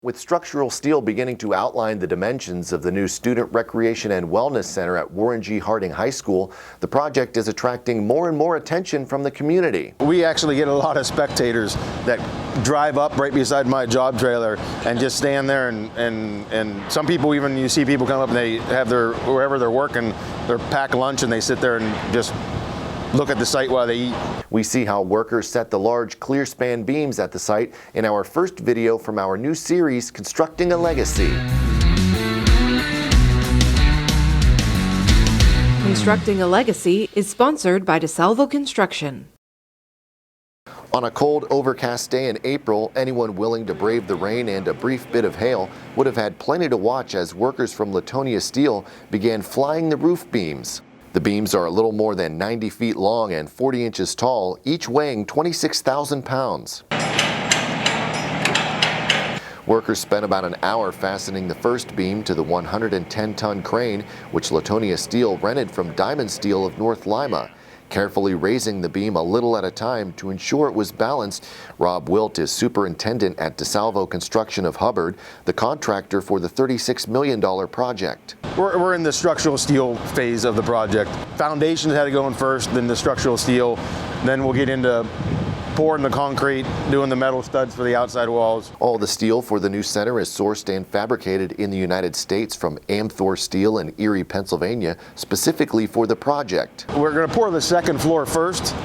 With structural steel beginning to outline the dimensions of the new Student Recreation and Wellness Center at Warren G. Harding High School, the project is attracting more and more attention from the community. We actually get a lot of spectators that drive up right beside my job trailer and just stand there, and some people, even you see people come up and they have their, wherever they're working, their packed lunch and they sit there and just look at the site while they eat. We see how workers set the large clear span beams at the site in our first video from our new series, Constructing a Legacy. Constructing a Legacy is sponsored by DeSalvo Construction. On a cold, overcast day in April, anyone willing to brave the rain and a brief bit of hail would have had plenty to watch as workers from Latonia Steel began flying the roof beams. The beams are a little more than 90 feet long and 40 inches tall, each weighing 26,000 pounds. Workers spent about an hour fastening the first beam to the 110-ton crane, which Latonia Steel rented from Diamond Steel of North Lima. Carefully raising the beam a little at a time to ensure it was balanced, Rob Wilt is superintendent at DeSalvo Construction of Hubbard, the contractor for the $36 million project. We're in the structural steel phase of the project. Foundations had to go in first, then the structural steel, then we'll get into pouring the concrete, doing the metal studs for the outside walls. All the steel for the new center is sourced and fabricated in the United States from Amthor Steel in Erie, Pennsylvania, specifically for the project. We're going to pour the second floor first,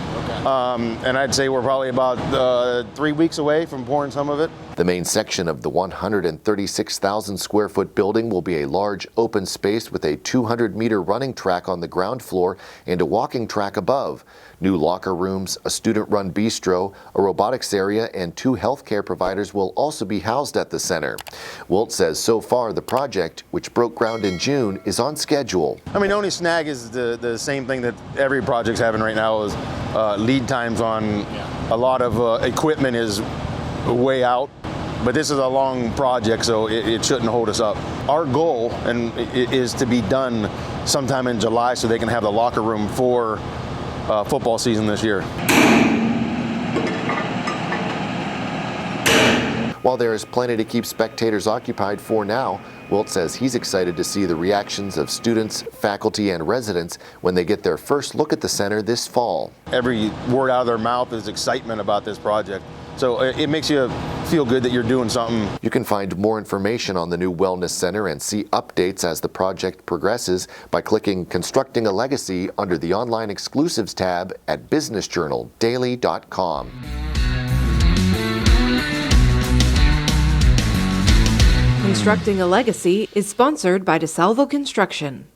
and I'd say we're probably about 3 weeks away from pouring some of it. The main section of the 136,000 square foot building will be a large open space with a 200-meter running track on the ground floor and a walking track above. New locker rooms, a student-run bistro, a robotics area, and 2 healthcare providers will also be housed at the center. Wilt says so far the project, which broke ground in June, is on schedule. I mean, the only snag is the same thing that every project's having right now is lead times on a lot of equipment is way out. But this is a long project, so it shouldn't hold us up. Our goal is to be done sometime in July so they can have the locker room for football season this year. While there is plenty to keep spectators occupied for now, Wilt says he's excited to see the reactions of students, faculty, and residents when they get their first look at the center this fall. Every word out of their mouth is excitement about this project. So it makes you feel good that you're doing something. You can find more information on the new Wellness Center and see updates as the project progresses by clicking Constructing a Legacy under the Online Exclusives tab at businessjournaldaily.com. Constructing a Legacy is sponsored by DeSalvo Construction.